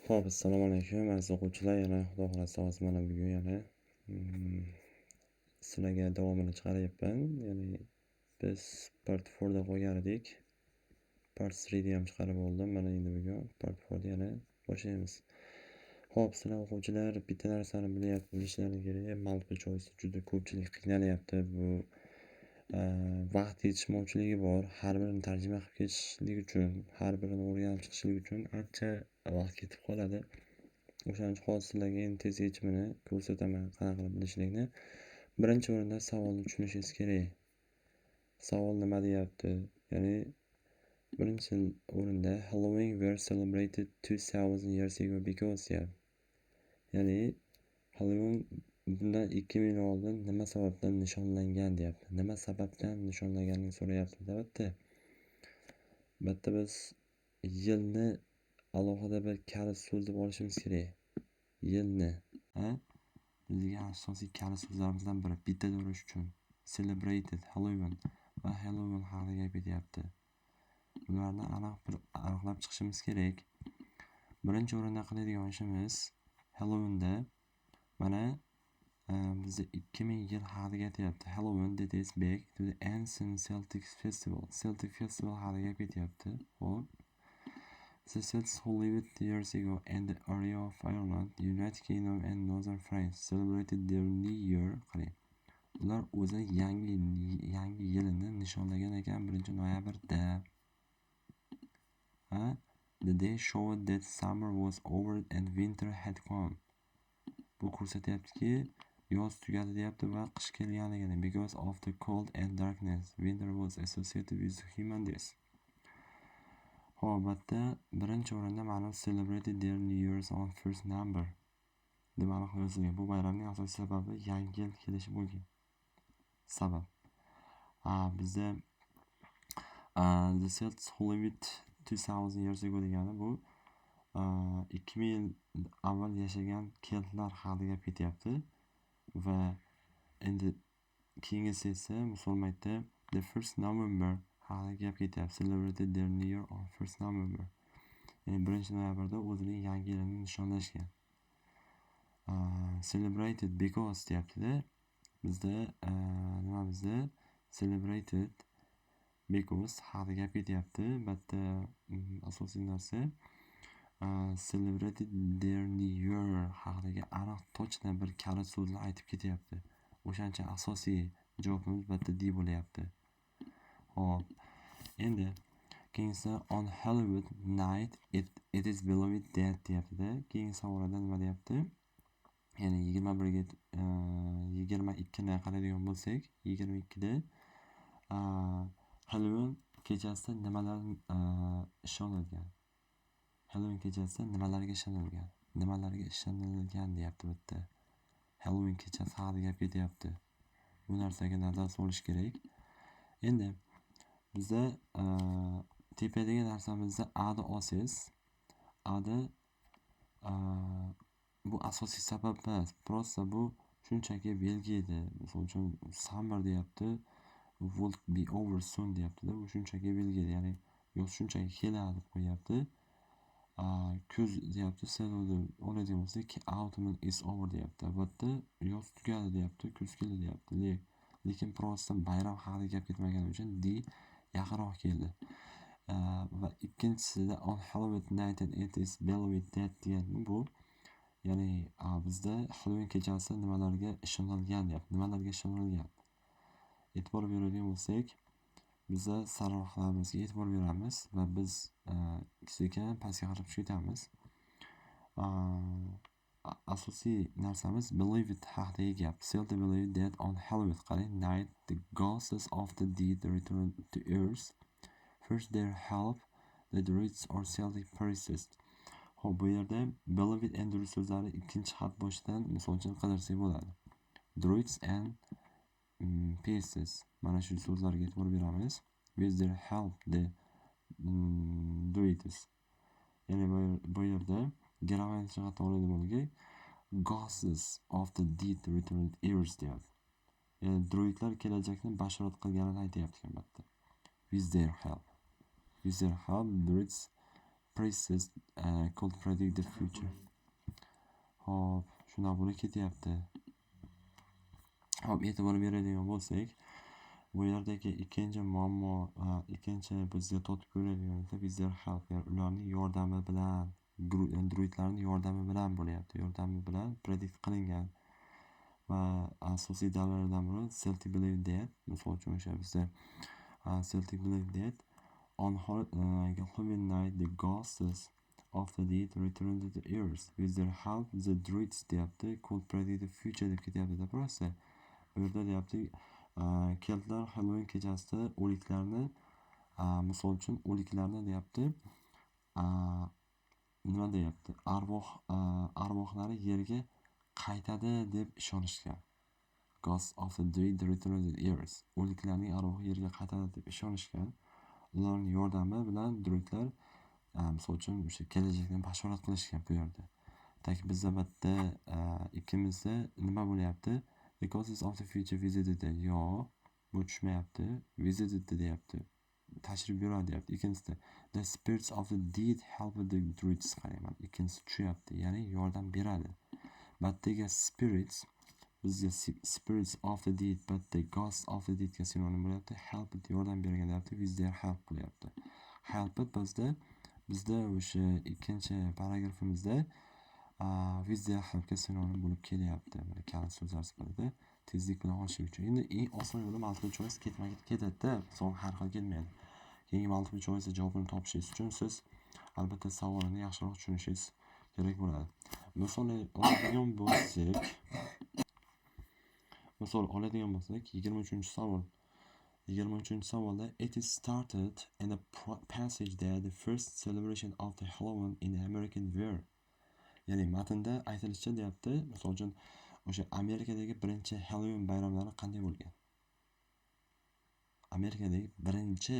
Ho'p, assalomu alaykum aziz o'quvchilar. Yana Xudo xohlasa hozir mana bugun yana sizlarga davomini chiqaryapman. Ya'ni biz part 4 da qo'ygan edik. Part 3 da ham chiqarib oldim. Mana endi bugun part 4 da yana boshlaymiz. Ho'p, sizlar o'quvchilar bitta narsani bilishlaringiz kerak. Multiple choice juda ko'pchilik qiynalyapti. Bu vaqt yetishmovchiligi bor. Har birini tarjima qilib ketishlik uchun, har birini o'rganib chiqishlik uchun ancha vaqt ketib qoladi. O'shaning uchun hozir sizlarga endi tez yechimini ko'rsataman, qanaqa qilib bilishlikni. Birinchi o'rinda savolni tushunishingiz kerak. Savol nima deyapti? Ya'ni birinchi o'rinda Halloween were celebrated 2000 years ago because ya'ni Halloween bundan 2000 yil oldin nima sababdan nishonlangan deyapti. Nima sababdan nishonlanganini so'rayapti. Albatta biz yilni alohida bir kalit so'z deb olishimiz kerak. Yilni, bizga asosiy kalit so'zlarimizdan biri bitta dorish uchun celebrated Halloween va Halloween haqida gap ketyapti. Ularni aniqlab chiqishimiz kerak. Birinchi o'rinda qiladigan ishimiz Halloweenda mana bizda 2000 yil haqida ketyapti. Halloween dates back to the ancient Celtic festival. Celtic festival haqida gap ketyapti. Hop. The Celts who lived years ago in the area of Ireland, United Kingdom and Northern France celebrated their new year. Qarang. Ular o'zi yangi yilini nishonlagan ekan 1-noyabrda. The day showed that summer was over and winter had come. Bu ko'rsatyaptiki, yoz tugadi deyapti va qish kelganligini. Because of the cold and darkness, winter was associated with human days. Albatta, birinchi o'rinda ma'lum celebrated their new years on first number deb aniq yozilgan. Bu bayramning asosiy sababi yangi yil kelishi bo'lgan. Sabab. Bizda the Celts who lived 2000 years ago degani bu 2000 yil avval yashagan keltlar haqida gap ketyapti va endi keyingisi esa musulmonda the first November haqida gap ketyapti. Celebrated their new year on first November. Ya'ni 1-noyabrda o'zining yangi yilini nishonlashgan. Celebrated because deyapti-da. Bizda celebrated because haqida gap ketyapti. Bitta asosiy narsa celebrated their new year haqidagi aniq to'chna bir kalit so'zni aytib ketyapti. O'shancha asosiy javobimiz bitta D bo'lyapti. Hop. Endi keyingi on Halloween night it is believed that deyapti-da. Keyingi savolda nima deyapti? Ya'ni 22ni qaraydigan bo'lsak, 22da Halloween kechasida nimalar ishonilgan? Halloween kechasida nimalarga ishonilgan? Nimalarga ishonilgan deyapti bitta. Halloween kechasi haqida gap ketyapti. Bu narsaga nazar solish kerak. Endi bizda tepadagi narsamizda a'da osiz. A'da bu asosiy sabab emas. Prosta bu shunchaki belgi edi. Misol uchun summer deyapti. Would be over soon deyapti-da. Bu shunchaki belgi edi. Ya'ni yoz shunchaki keladi deb qo'yapti. Kuz deyapti. Sevuvdi oladigan bo'lsak, autumn is over deyapti. Albatta yoz tugadi deyapti, kuz keldi deyapti. Lekin prosta bayram haqida gap ketmagani uchun D yaqinroq keldi. Va ikkinchisida on Halloween night it is believed that degani bu ya'ni bizda Halloween kechasi nimalarga ishonilgan deyapti. Nimalarga ishonilgan? E'tibor beradigan bo'lsak, bizda sarlavhalamizga e'tibor beramiz va biz sekin pastga qarab ketamiz. Asosiy narsamiz believe it haqidagi gap. Celts believe that on Halloween night the ghosts of the dead return to earth. First their help the druids or Celtic priests. Xo'p, bu yerda believe it and druids so'zlari ikkinchi xat boshidan misol uchun qidirsak bo'ladi. Druids and priests. Mana shu so'zlarga e'tibor beramiz. With their help the druids. Ya'ni bu yerda grammatik jihatdan oladigan bo'lsak, ghosts of the dead returned ears deyapti. Ya'ni druidlar kelajakni bashorat qilganini aytayapti albatta. With their help. With their help druids priestess could predict the future. Hop, shunday bo'lib ketyapti. Hop, e'tibor beradigan bo'lsak, bu yerdagi ikkinchi muammo, ikkinchi bizga totib ko'radigan with their help, ularning yordami bilan, druidlarning yordami bilan bo'lyapti. Yordami bilan predict qilingan. Va asosiy dalillardan biri Celtic believe that, misol uchun o'sha bizda Celtic believe that on Halloween night the ghosts of the dead returned to the earth. With their help the druids deyapti could predict the future deb ketyapti deb rosa. Bu yerda deyapti keltlar Halloween kechasida o'liklarni misol uchun o'liklarni deyapti nima deyapti arvohlari yerga qaytadi deb ishonishgan. Ghosts of the dead returned to the earth. O'liklarning arvohi yerga qaytadi deb ishonishgan. Ularning yordami bilan druidlar misol uchun o'sha kelajakni bashorat qilishgan bu yerda. Tak bizda bitta ikkimizda nima bo'lyapti? The ghosts of the future visited. Yo, bu tushmayapti. Visited deyapti. Tashrif buyuradi deyapti. Ikkinchisida the spirits of the dead helped the druids qarayman. Ikkinchisi tushyapti, ya'ni yordam beradi. But the spirits, bizga spirits of the dead, but the ghosts of the dead ga sinonim bo'lyapti. Help yordam bergan deyapti. With their help bo'lyapti. Help bizda o'sha ikkinchi paragrafimizda with their help ga sinonim bo'lib kelyapti. Mana kalit so'zlar sifatida tezlik bilan olish uchun. Endi eng oson yo'li multiple choice ketadi-da, son har xil kelmaydi. Keyingi multiple choice javobini topishingiz uchun siz albatta savolni yaxshiroq tushunishingiz kerak bo'ladi. Misol oladigan bo'lsak, 23-savol. 23-savolda it is started in a passage that the first celebration of the Halloween in the American were. Ya'ni matnda aytilishicha deyapti, misol uchun o'sha Amerikadagi birinchi Halloween bayramlari qanday bo'lgan? Amerikadagi birinchi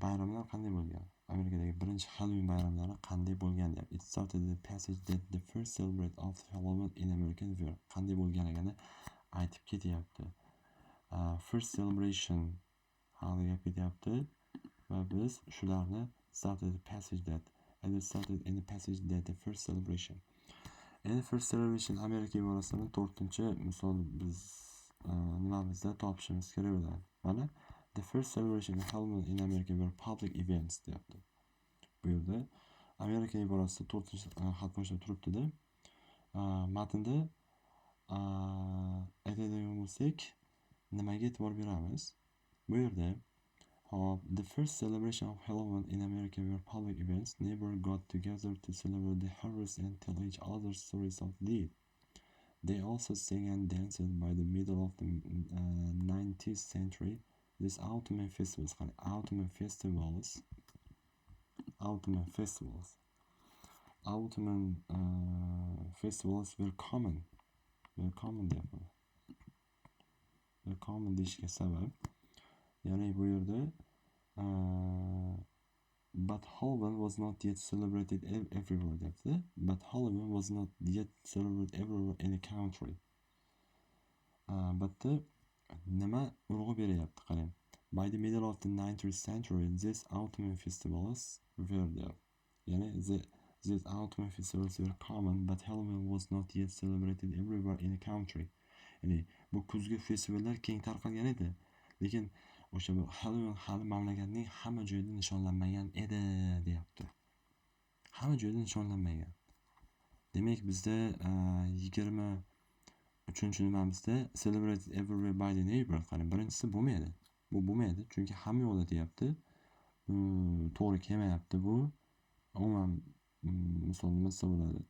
bayramlar qanday bo'lgan? Amerikadagi birinchi Halloween bayramlari qanday bo'lgan deyapti. It started the passage that the first celebration of Halloween in American were. Qanday bo'lganligini aytib ketyapti. First celebration haqida gap ketyapti va biz shularni started the passage that and it started in the passage that the first celebration. And first celebration Amerika iborasini 4-chi misol biz nimamizda topishimiz kerak bo'ladi. Mana the first celebration of Halloween in America were public events deyapti. Bu yerda Amerika iborasida 4-chi xat boshlab turibdi-da. Matnda aytadigan bo'lsak, nimaga e'tibor beramiz? Bu yerda the first celebration of Halloween in America were public events. Neighbors got together to celebrate the harvest and tell each other stories of the dead. They also sang and danced by the middle of the 19th century. These autumn festivals were common. Were common deyishga sabab, ya'ni bu yerda but Halloween was not yet celebrated everywhere deyapti. But Halloween was not yet celebrated everywhere in the country. But nima urg'u beryapti qarang. By the middle of the 19th century, these autumn festivals were there. Ya'ni these autumn festivals were common, but Halloween was not yet celebrated everywhere in the country. Ya'ni bu kuzgi festivallar keng tarqalgan edi, lekin o'sha Halloween hali mamlakatning hamma joyida nishonlanmagan edi deyapti. Hamma joyda nishonlanmagan. Demak, bizda 23-nimamizda celebrated everywhere by the neighbor. Qani birinchisi bo'lmaydi. Bu bo'lmaydi, chunki hamma yo'qda deyapti. To'g'ri kelmayapti bu. Umuman misol nima desa bo'ladi?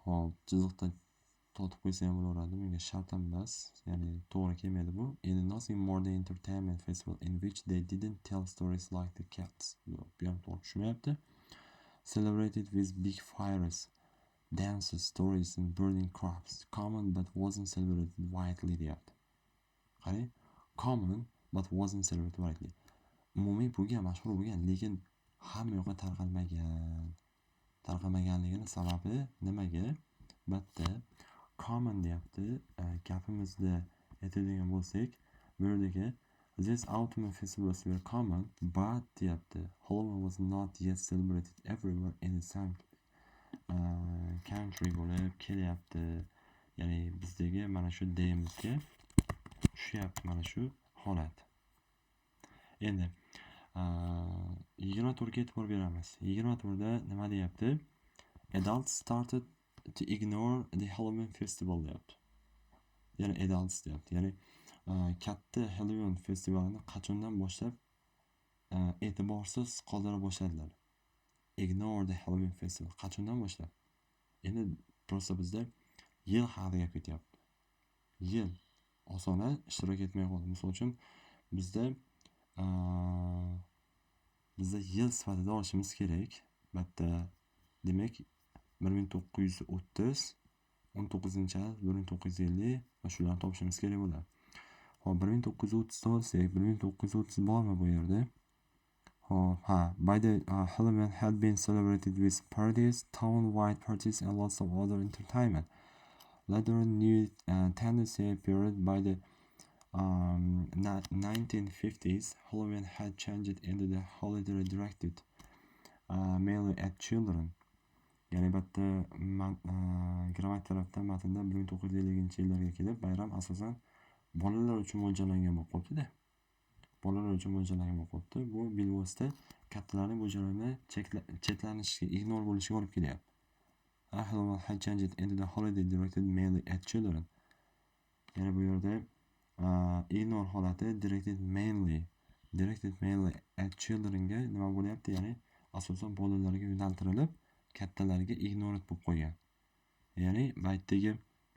Hop, chiziqda totib qo'ysa ham bo'laveradi. Menga shart emas, ya'ni to'g'ri kelmaydi bu. Endi nothing more than entertainment festival in which they didn't tell stories like the cats. Bu ham to'g'ri tushmayapti. Celebrated with big fires, dances, stories and burning crops. Common but wasn't celebrated widely deyapti. Qarang, common but wasn't celebrated widely. Umumiy bo'lgan, mashhur bo'lgan, lekin hamma yoqqa tarqalmaganligini sababi nimaga? Bitta common deyapti. Gapimizda aytadigan bo'lsak, bu yerdagi These autumn festivals were common, but deyapti, Halloween was not yet celebrated everywhere in the same country bo'lib kelyapti. Ya'ni bizdagi mana shu deyimizga tushyapti mana shu holat. Endi 24ga e'tibor beramiz. 24da nima deyapti? Adults started to ignore the Halloween festival deyapti. Ya'ni adults deyapti. Ya'ni katta Halloween festivalini qachondan boshlab e'tiborsiz qoldira boshladilar. Ignore the Halloween festival. Qachondan boshlab? Endi prosta bizda yil haqida gap ketyapti. Yil osona ishtirok etmay qoldi. Misol uchun bizda yil sifatida olishimiz kerak. Bitta demak 1930, 19-avgust 1950 va shularni topishimiz kerak bo'ladi. Hop, 1930 olsak, 1930 bormi bu yerda? Hop, by the Halloween had been celebrated with parties, town-wide parties and lots of other entertainment. Later, new tendency appeared by the 1950s. Halloween had changed into the holiday directed mainly at children. Ya'ni bitta grammatik tarafdan matnda 1950-yillarga kelib bayram asosan bolalar uchun mo'ljallangan bo'lib qolibdi-da. Bolalar uchun mo'ljallangan bo'lib qolibdi. Bu bilvosita kattalarning bu jarayonni chetlanishiga, ignore bo'lishiga olib kelyapti. Halloween had changed into the holiday directed mainly at children. Ya'ni bu yerda ignore holati directed mainly at childrenga nima bo'lyapti? Ya'ni asosan bolalarga yo'naltirilib, kattalarga ignorant bo'lib qo'ygan. Ya'ni baytdagi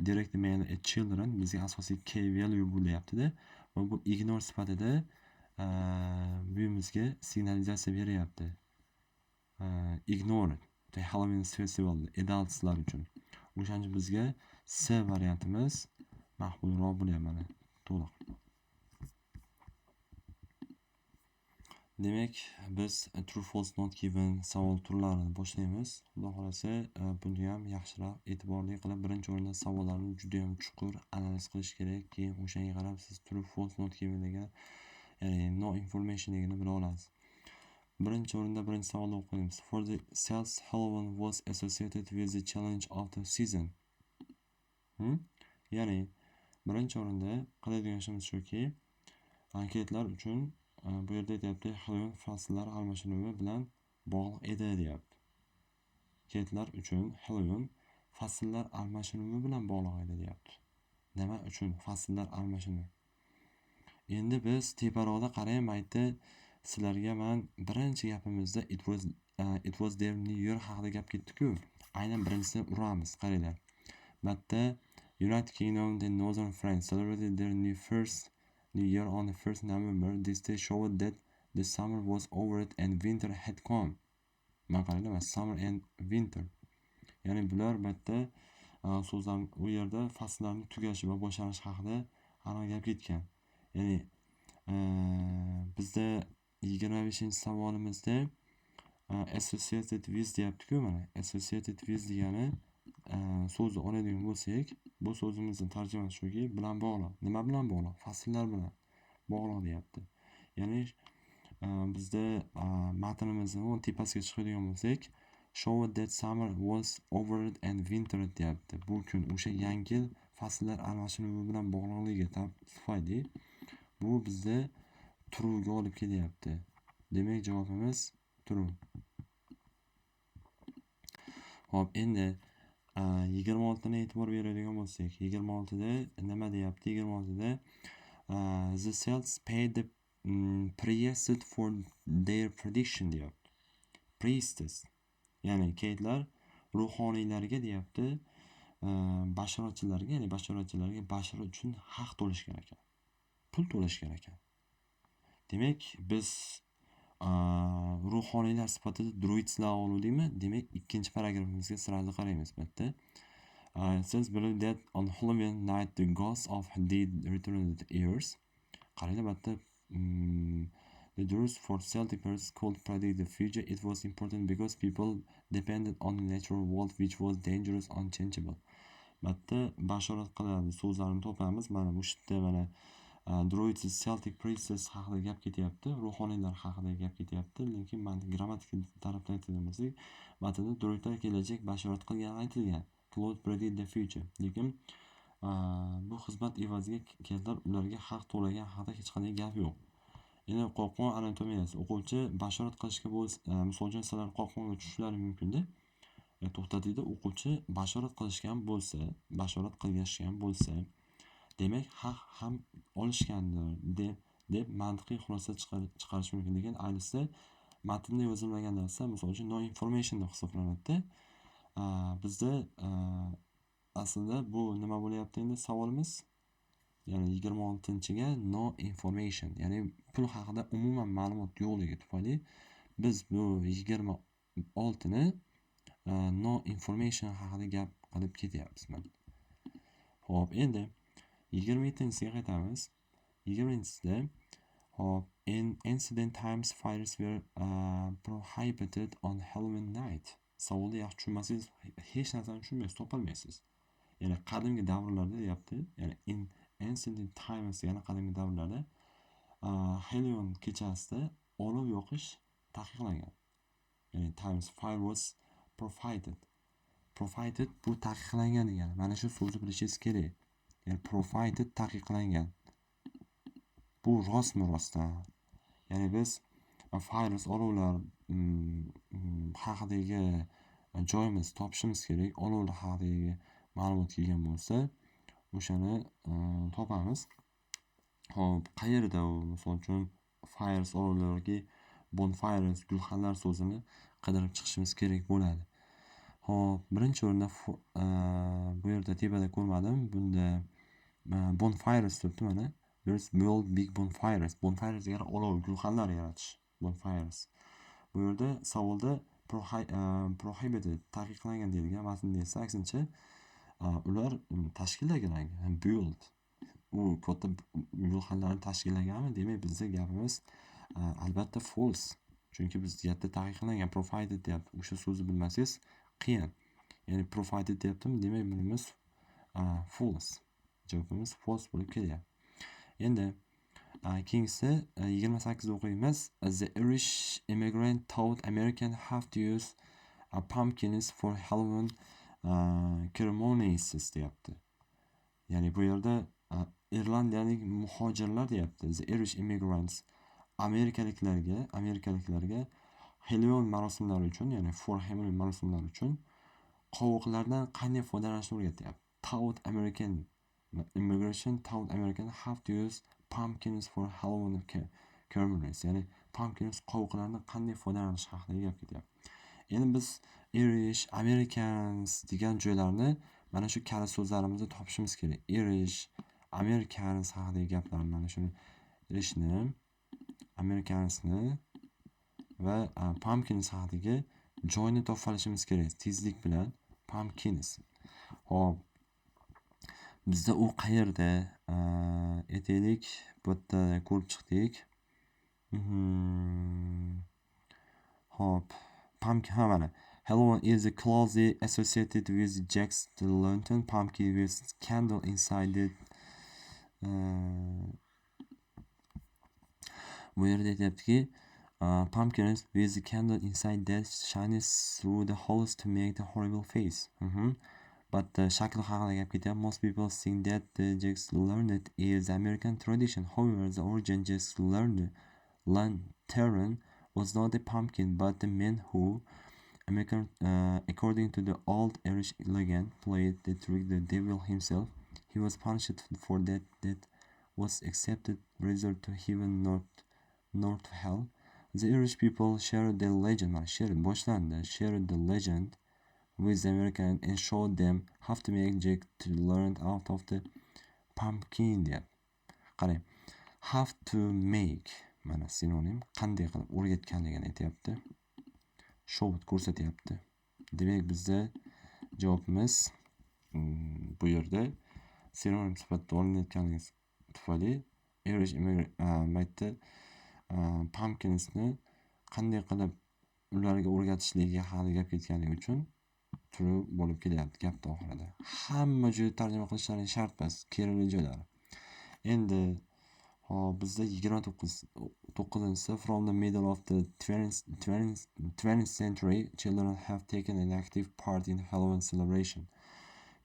directed mainly at children bizga asosiy key value bo'lyapti-da. Va bu ignore sifatida buyimizga signalizatsiya beryapti. Ignore the Halloween festival adultslar uchun. O'shancha bizga C variantimiz maqbulroq bo'lyapti mana to'liq. Demak, biz true false not given savol turlarini boshlaymiz. Xudo xolasa, buni ham yaxshiroq e'tiborli qilib, birinchi o'rinda savollarni juda ham chuqur analiz qilish kerak. Keyin o'shanga qarab siz true false not given degan, ya'ni no information deganni bila olasiz. Birinchi o'rinda birinchi savolni o'qiymiz. For the sales, Halloween was associated with the challenge of the season. Ya'ni birinchi o'rinda qiladigan ishimiz shuki, anketlar uchun bu yerda aytyapti Halloween fasllar almashinuvi bilan bog'liq edi deyapti. Anketlar uchun Halloween fasllar almashinuvi bilan bog'liq edi deyapti. Nima uchun fasllar almashinuvi? Endi biz teparoqda qarang, aytdi sizlarga men birinchi gapimizda it was their new year haqida gap ketdi-ku. Aynan birinchisini uramiz, qaranglar. Bitta United Kingdom and Northern France celebrated their New Year on the 1st November. This day showed that the summer was over and winter had come. Maqolada summer and winter. Ya'ni bular bitta so'zlar u yerda fasllarning tugashi va boshlanishi haqida aniq gap ketgan. Ya'ni bizda 25-savolimizda associated with deyapti-ku mana. Associated with degani so'zni oladigan bo'lsak, bu so'zimizning tarjimasi shuki, bilan bog'liq. Nima bilan bog'liq? Fasllar bilan bog'liq deyapti. Ya'ni bizda matnimizni tepasiga chiqadigan bo'lsak, showed that summer was over and winter deyapti. Bu kun o'sha yangi yil fasllar almashinuvi bilan bog'liqligi tufayli bu bizda true ga olib kelyapti. Demak, javobimiz true. Hop, endi 26ni e'tibor beradigan bo'lsak, 26da nima deyapti? 26da the cells paid the priestess for their prediction deyapti. Priestess, ya'ni keytlar ruhoniylarga deyapti, bashoratchilarga, ya'ni bashoratchilarga bashorat uchun haq to'lashgan ekan. Pul to'lashgan ekan. Demak, biz ruhoniylar sifatida druidslar oluvdikmi? Demak, ikkinchi paragrafimizga sirali qaraymiz bitta. It says below that on Halloween night the ghosts of dead returned to the earth. Qaranglar bitta the druids for Celtic periods could predict the future. It was important because people depended on the natural world which was dangerous, unchangeable. Bitta bashorat qiladi so'zlarni topamiz. Mana bu yerda mana Druids Celtic Priestess haqida gap ketyapti, ruhoniylar haqida gap ketyapti. Lekin grammatik tarafdan aytadigan bo'lsak, matnda druidlar kelajak bashorat qilgani aytilgan. Claude predict the future. Lekin bu xizmat evaziga keldilar, ularga haq to'lagan haqida hech qanday gap yo'q. Endi qo'rqoq anatomiyasi. O'quvchi bashorat qilishga bo'lsa, misol uchun sizlar qo'rqoqqa tushishlari mumkin-da. To'xtatida o'quvchi bashorat qilishgan bo'lsa, bashorat qilishgan bo'lsa, demak haq ham olishgandir deb mantiqiy xulosa chiqarish mumkin. Lekin ayniqsa matnda yozilmagan narsa, misol uchun no information deb hisoblanadi. Bizda aslida bu nima bo'lyapti endi savolimiz? Ya'ni 26-ga no information, ya'ni pul haqida umuman ma'lumot yo'qligi tufayli biz bu 26ni no information haqida gap qilib ketyapmiz. Xo'p, endi 27-siga qaytamiz. 20-sida hop, in ancient times fires were prohibited on Halloween night. Savolni yaxshi tushunmasangiz, hech narsani tushunmaysiz, topolmaysiz. Ya'ni qadimgi davrlarda deyapti. Ya'ni in ancient times, ya'ni qadimgi davrlarda Halloween kechasida olov yoqish taqiqlangan. Ya'ni times fire was prohibited. Prohibited bu taqiqlangan degani. Mana shu so'zni bilishingiz kerak. Ya'ni prohibited taqiqlangan. Bu rostmi rostdan? Ya'ni biz fires olovlar haqidagi joyimiz topishimiz kerak. Olovlar haqidagi ma'lumot kelgan bo'lsa, o'shani topamiz. Xo'p, qayerda u? Misol uchun fires olovlarga bonfires, gulxanlar so'zini qidirib chiqishimiz kerak bo'ladi. Xo'p, birinchi o'rinda bu yerda tepada ko'rmadim. Bunda bonfires turibdi mana. There's build big bonfires. Bonfires degani olov, gulxanlar yaratish. Bonfires. Bu yerda savolda prohibited, taqiqlangan deyilgan. Matnda esa aksincha ular tashkillagan, build. U katta gulxanlarni tashkillaganmi? Demak, bizning gapimiz albatta false. Chunki biz yerda taqiqlangan prohibited deyapti. O'sha so'zni bilmasangiz qiyin. Ya'ni prohibited deyaptimi? Demak, bunimiz false. Javobimiz false bo'lib kelyapti. Endi keyingisi 28 o'qiymiz. The Irish immigrant taught Americans have to use pumpkins for Halloween ceremonies deyapti. Ya'ni bu yerda irlandiyalik muhojirlar deyapti. The Irish immigrants amerikaliklarga Halloween marosimlari uchun, ya'ni for Halloween marosimlari uchun qovoqlardan qanday foydalanishni o'rgatyapti. Taught American immigration taught Americans have to use pumpkins for Halloween ceremonies. Ya'ni pumpkins qovoqlardan qanday foydalanish haqida gap ketyapti. Endi biz Irish, Americans degan joylarni mana shu kala so'zlarimizni topishimiz kerak. Irish, Americans haqidagi gaplarni, mana shuni Irishni, Americansni va pumpkins haqidagi joyni topib olishimiz kerak tezlik bilan. Pumpkins. Hop. Bizda u qayerda? Aytaylik, bu yerda ko'rib chiqdik. Hop. Pumpkin, mana. Halloween is closely associated with Jack-o'-lantern pumpkin with candle inside it. Bu yerda aytyaptiki, pumpkins with the candle inside that shines through the holes to make the horrible face. But shakl haqida gap ketyapti. Most people think that the Jack-o'-lantern is American tradition. However, the origin Jack-o'-lantern was not a pumpkin, but the man who, according to the old Irish legend, played the trick the devil himself. He was punished for that. That was accepted resort to heaven, not to hell. The Irish people shared the legend. Shared the legend with the American and showed them how to make Jack-o'-lantern out of the pumpkin. Qarang, have to make mana sinonim, qanday qilib o'rgatganligini aytyapti. Show ko'rsatyapti. Demak, bizda javobimiz bu yerda sinonim sifatida olinayotganligi tufayli Irish immigrant pumpkinsni qanday qilib ularga o'rgatishligi haqida gap ketganligi uchun turi bo'lib kelyapti gapda oxirida. Hamma joyda tarjima qilishlari shart emas, kerakli joylari. Endi Hop, bizda 29-si from the middle of the 20th century children have taken an active part in Halloween celebration.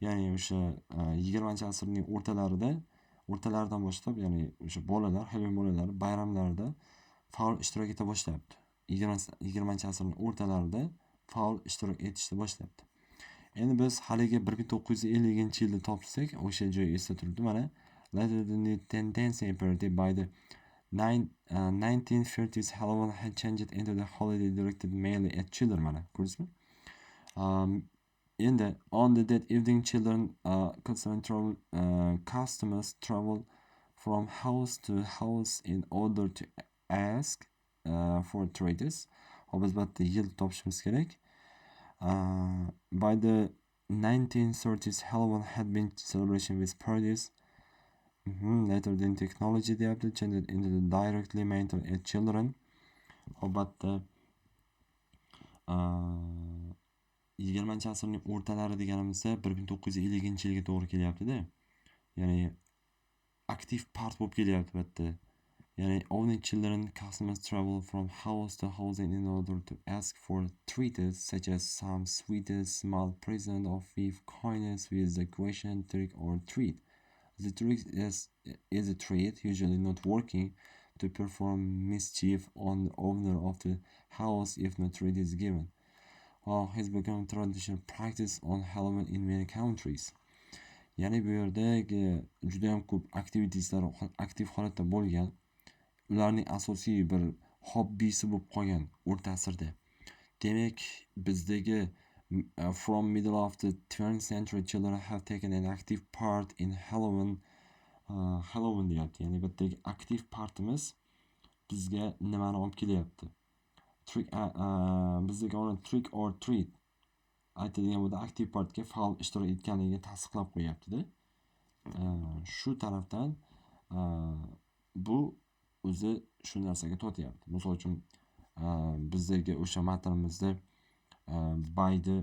Ya'ni o'sha 20-asrning o'rtalaridan boshlab, ya'ni o'sha bolalar, Halloween bolalari bayramlarda faol ishtirok eta boshlayapti. 20-asrning o'rtalarida faol ishtirok etishni boshlayapti. Endi biz haligi 1950-yilda topsak, o'sha joy esda turibdi. Mana later the tendency appeared by the 1930s Halloween had changed into the holiday directed mainly at children. Mana ko'rdingizmi? Endi on that evening children customers travel from house to house in order to ask for treats. Hop, biz bitta yil topishimiz kerak. By the 1930s Halloween had been celebration with parties. Later then technology deyapti, changed into the directly mental at children. Albatta 20-asrning o'rtalari deganimizda 1950-yilga to'g'ri kelyapti-da. Ya'ni aktiv part bo'lib kelyapti bu yerda. Ya'ni only children customers travel from house to house in order to ask for treats such as some sweet small present of with coins with the question trick or treat. The trick is a treat usually not working to perform mischief on the owner of the house if no treat is given. Has become traditional practice on Halloween in many countries. Ya'ni bu yerdagi juda ham ko'p aktivitetslar aktiv holatda bo'lgan. Ularning asosiy bir hobbisi bo'lib qolgan o'rta asrda. Demak, bizdagi from middle of the 20th century children have taken an active part in Halloween deyapti. Ya'ni bizdagi aktiv partimiz bizga nimani olib kelyapti? Bizdagi ona trick or treat aytadigan bo'lsa aktiv partga faol ishtirok etganligiga tasdiqlab qo'yapti-da. Shu tarafdan bu o'zi shu narsaga tortyapti. Misol uchun bizdagi o'sha matnimizda by the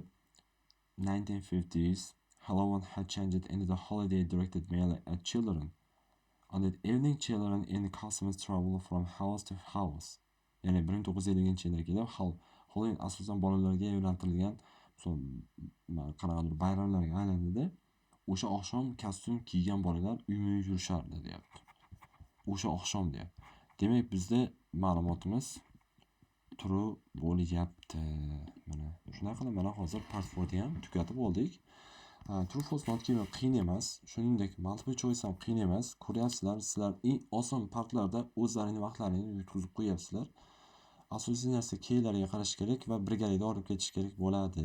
1950s Halloween had changed into the holiday directed mainly at children. On that evening children in customers travel from house to house. Ya'ni 1950-yilda Halloween asosan bolalarga yo'naltirilgan qanaqadir bayramlarga aylandida. O'sha oqshom kostyum kiygan bolalar uyma yurishardi deyapti. O'sha oqshom deyapti. Demak, bizda ma'lumotimiz turi bo'lyapti. Mana shunday qilib mana hozir part 4 ham tugatib oldik. True false not keyin qiyin emas, shuningdek multiple choice ham qiyin emas. Ko'ryapsizlar, sizlar eng oson partlarda o'zlaringning vaqtlaringni yutkazib qo'yapsizlar. Asosiy narsa keylarga qarash kerak va birgalikda olib ketish kerak bo'ladi.